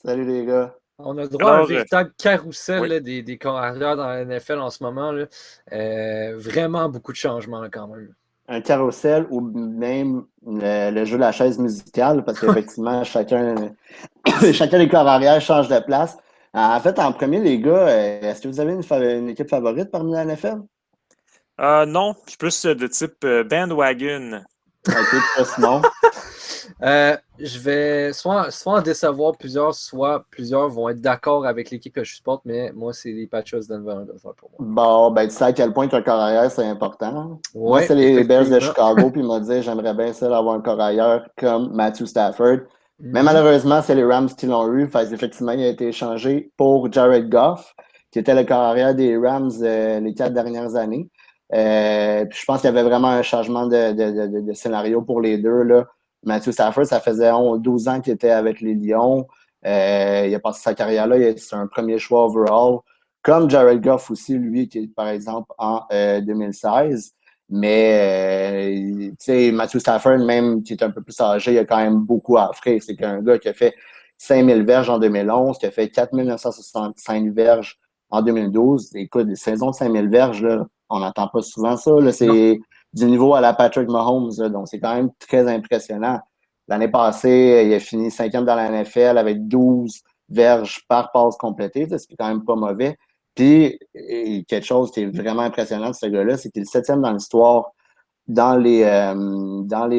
Salut les gars. On a droit à un Alors, véritable carrousel oui, là, des carrières dans la NFL en ce moment. Là. Vraiment beaucoup de changements là, quand même. Un carrousel ou même le jeu de la chaise musicale, parce qu'effectivement, chacun des corps arrière change de place. En fait, en premier, les gars, est-ce que vous avez une équipe favorite parmi la NFL? non, je suis plus de type bandwagon. Ok, toi, Simon. Je vais soit en décevoir plusieurs, soit plusieurs vont être d'accord avec l'équipe que je supporte, mais moi, c'est les Patriots Denver pour moi. Bon, ben, tu sais à quel point qu'un corps arrière, c'est important. Moi, Oui, c'est les Bears de effectivement. Chicago, puis ils m'ont dit, j'aimerais bien ça d'avoir un corps arrière comme Matthew Stafford. Mais Mhm. malheureusement, c'est les Rams qui l'ont eu. Fait effectivement, il a été échangé pour Jared Goff, qui était le corps arrière des Rams les 4 dernières années. Puis je pense qu'il y avait vraiment un changement de scénario pour les deux, là. Matthew Stafford, ça faisait 12 ans qu'il était avec les Lions. Il a passé sa carrière là, c'est un premier choix overall. Comme Jared Goff aussi, lui, qui est par exemple en 2016. Mais, tu sais, Matthew Stafford, même qui est un peu plus âgé, il a quand même beaucoup à offrir. C'est qu'un gars qui a fait 5000 verges en 2011, qui a fait 4965 verges en 2012. Écoute, des saisons de 5000 verges, là, on n'entend pas souvent ça. Là, Non. c'est du niveau à la Patrick Mahomes. Là, donc, c'est quand même très impressionnant. L'année passée, il a fini cinquième dans la NFL avec 12 verges par passe complétée, ce qui est quand même pas mauvais. Puis, quelque chose qui est vraiment impressionnant de ce gars-là, c'est qu'il est le septième dans l'histoire dans les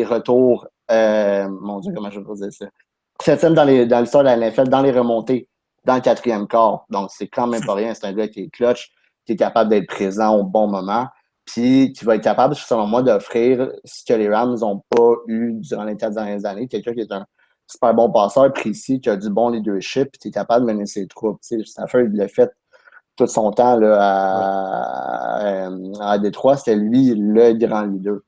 retours. Mon Dieu, comment je peux dire ça? Septième dans l'histoire de la NFL, dans les remontées, dans le quatrième quart. Donc, c'est quand même pas rien. C'est un gars qui est clutch, qui est capable d'être présent au bon moment, puis qui va être capable, selon moi, d'offrir ce que les Rams n'ont pas eu durant les 4 dernières années. Quelqu'un qui est un super bon passeur précis, qui a du bon leadership, puis qui est capable de mener ses troupes. Tu sais, Stafford l'a fait tout son temps là, Oui. à Détroit, c'était lui le grand leader.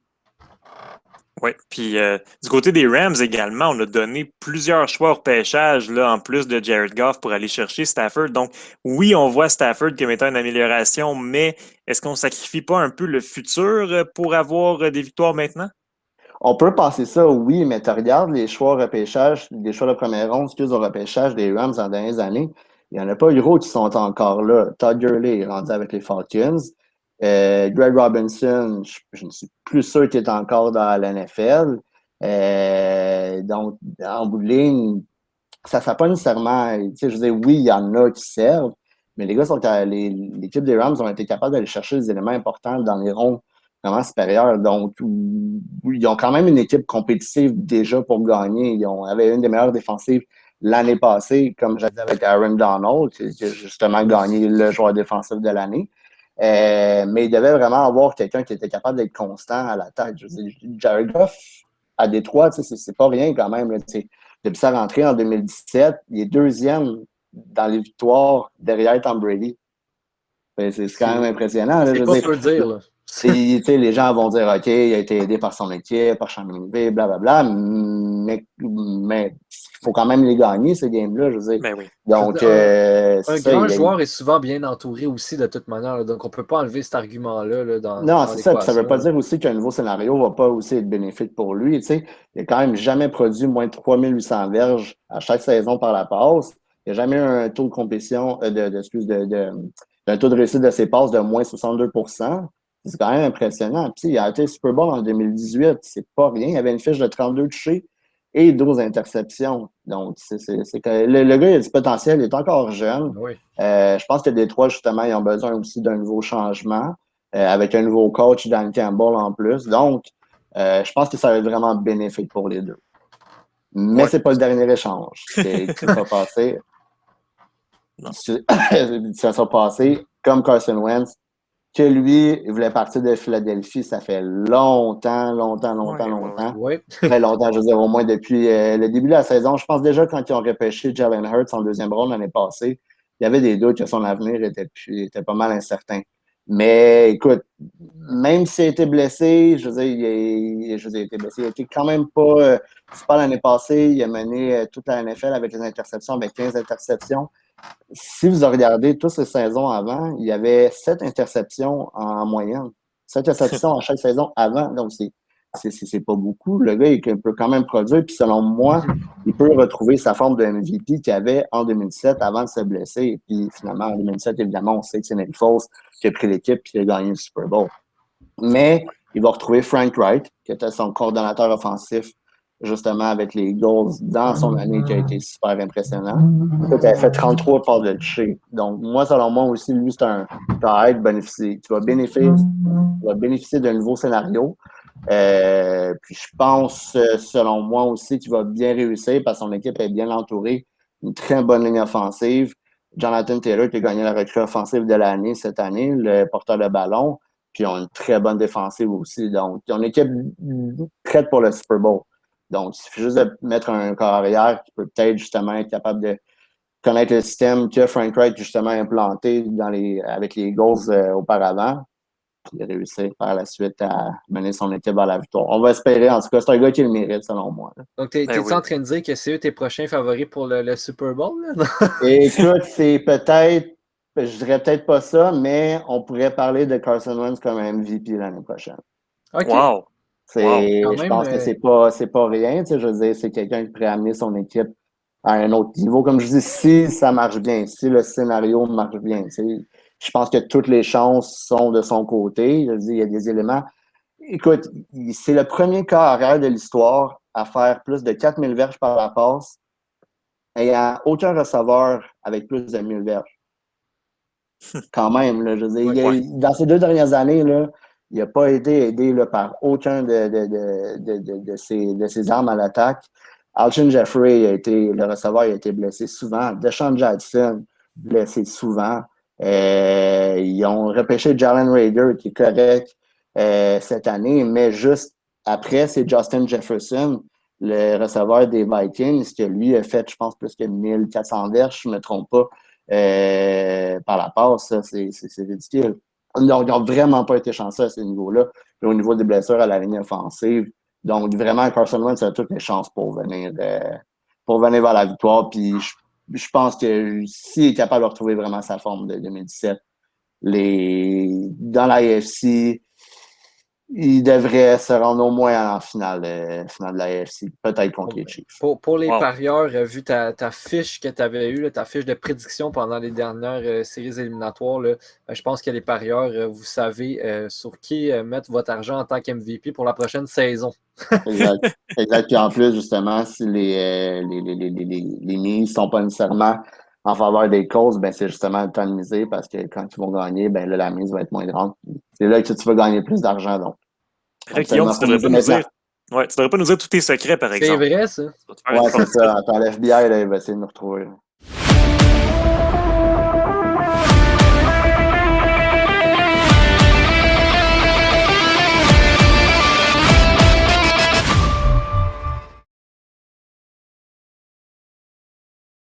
Oui, puis du côté des Rams également, on a donné plusieurs choix au repêchage, là, en plus de Jared Goff pour aller chercher Stafford. Donc, oui, on voit Stafford comme étant une amélioration, mais est-ce qu'on ne sacrifie pas un peu le futur pour avoir des victoires maintenant? On peut penser ça, oui, mais tu regardes les choix au repêchage, les choix de première ronde, excuse, au repêchage des Rams en dernières années, il n'y en a pas gros qui sont encore là. Todd Gurley est rendu avec les Falcons. Greg Robinson, je ne suis plus sûr qu'il est encore dans la NFL. Donc, en bout de ligne, ça ne fait pas nécessairement. Tu sais, je veux dire, oui, il y en a qui servent, mais les gars sont l'équipe des Rams ont été capables d'aller chercher des éléments importants dans les ronds vraiment supérieurs. Donc, oui, ils ont quand même une équipe compétitive déjà pour gagner. Avaient une des meilleures défensives l'année passée, comme j'ai dit avec Aaron Donald, qui a justement gagné le joueur défensif de l'année. Mais il devait vraiment avoir quelqu'un qui était capable d'être constant à l'attaque. Je veux dire, Jared Goff à Détroit, c'est pas rien quand même. Là, depuis sa rentrée en 2017, il est deuxième dans les victoires derrière Tom Brady. C'est quand même C'est impressionnant. Là, c'est je pas veux peu dire, là. dire, les gens vont dire, OK, il a été aidé par son équipe, par Sean McVay, blablabla, mais il faut quand même les gagner, ces games-là, je veux dire. Ben oui. Je veux Donc, dire, un c'est ça. grand joueur est souvent bien entouré aussi de toute manière, là. Donc on ne peut pas enlever cet argument-là là, Non, dans c'est ça. Puis ça ne veut l'équation. pas Là. dire aussi qu'un nouveau scénario ne va pas aussi être bénéfique pour lui. Tu sais, il n'a quand même jamais produit moins de 3800 verges à chaque saison par la passe. Il n'a jamais eu un taux de compétition, un taux de réussite de ses passes de moins 62%. C'est quand même impressionnant. Puis, il a été Super Bowl en 2018. C'est pas rien. Il avait une fiche de 32 touchés et 12 interceptions. Donc, c'est que le gars, il a du potentiel. Il est encore jeune. Oui. Je pense que Détroit, justement, ils ont besoin aussi d'un nouveau changement avec un nouveau coach, Dan Campbell en plus. Donc, je pense que ça va être vraiment bénéfique pour les deux. Mais Ouais. c'est pas le dernier échange qui s'est pas passé. Non. Ça s'est passé comme Carson Wentz, que lui, il voulait partir de Philadelphie, ça fait longtemps, longtemps, longtemps, Ouais, ouais, ouais. longtemps. Oui. Très longtemps, je veux dire, au moins depuis le début de la saison. Je pense déjà quand ils ont repêché Jalen Hurts en deuxième ronde l'année passée, il y avait des doutes que son avenir était pas mal incertain. Mais écoute, même s'il a été blessé, je veux dire, il a été blessé. Il a été quand même pas super l'année passée. Il a mené toute la NFL avec les interceptions, avec 15 interceptions. Si vous regardez toutes ces saisons avant, il y avait 7 interceptions en moyenne. 7 interceptions à chaque saison avant. Donc, c'est c'est pas beaucoup. Le gars, il peut quand même produire. Puis selon moi, il peut retrouver sa forme de MVP qu'il avait en 2007 avant de se blesser. Et puis finalement, en 2007, évidemment, on sait que c'est Nick Foles qui a pris l'équipe et qui a gagné le Super Bowl. Mais il va retrouver Frank Wright, qui était son coordonnateur offensif, justement, avec les Eagles dans son année qui a été super impressionnant. Il a fait 33 passes de toucher. Donc, moi, selon moi aussi, lui, c'est un être bénéficier. Tu vas bénéficier d'un nouveau scénario. Puis je pense, selon moi aussi, qu'il va bien réussir parce que son équipe est bien entourée. Une très bonne ligne offensive. Jonathan Taylor qui a gagné la recrue offensive de l'année cette année, le porteur de ballon. Puis ils ont une très bonne défensive aussi. Donc, ils ont une équipe prête pour le Super Bowl. Donc, il suffit juste de mettre un corps arrière qui peut peut-être justement être capable de connaître le système que Frank Wright justement a implanté avec les Eagles auparavant. Puis réussir par la suite à mener son équipe à la victoire. On va espérer, en tout cas, c'est un gars qui le mérite, selon moi. Là. Donc, t'es-tu en train de dire que c'est eux tes prochains favoris pour le Super Bowl? Là? Écoute, c'est peut-être, je dirais peut-être pas ça, mais on pourrait parler de Carson Wentz comme MVP l'année prochaine. OK. Wow! Je pense que c'est pas rien. Tu sais, je veux dire, c'est quelqu'un qui pourrait amener son équipe à un autre niveau. Comme je dis, si ça marche bien, si le scénario marche bien, tu sais, je pense que toutes les chances sont de son côté. Je veux dire, il y a des éléments. Écoute, c'est le premier corps arrière de l'histoire à faire plus de 4000 verges par la passe et il n'y a aucun receveur avec plus de 1000 verges. Quand même, là, je veux dire, dans ces 2 dernières années, là, il n'a pas été aidé là, par aucun de ses armes à l'attaque. Alshon Jeffrey, le receveur, a été blessé souvent. Deshaun Jackson, blessé souvent. Ils ont repêché Jalen Reagor, qui est correct cette année, mais juste après, c'est Justin Jefferson, le receveur des Vikings, qui lui a fait, je pense, plus que 1400 verges, je ne me trompe pas, par la passe. Ça, c'est ridicule. Ils n'ont vraiment pas été chanceux à ce niveau-là. Puis au niveau des blessures à la ligne offensive. Donc, vraiment, Carson Wentz a toutes les chances pour venir vers la victoire. Puis je pense que s'il est capable de retrouver vraiment sa forme de 2017, dans la AFC, il devrait se rendre au moins en finale de la AFC, peut-être contre les Chiefs. Pour les parieurs, vu ta fiche que tu avais eue, ta fiche de prédiction pendant les dernières séries éliminatoires, là, je pense que les parieurs, vous savez sur qui mettre votre argent en tant qu'MVP pour la prochaine saison. Exact. Puis en plus, justement, si les mises ne sont pas nécessairement en faveur des causes, ben c'est justement le temps de miser parce que quand ils vont gagner, ben là, la mise va être moins grande. C'est là que tu vas gagner plus d'argent. Donc. Là, Guillaume, tu devrais pas nous dire tous tes secrets, par exemple. C'est vrai, ça. Ouais, c'est ça. Attends, l'FBI, là, il va essayer de nous retrouver. Là.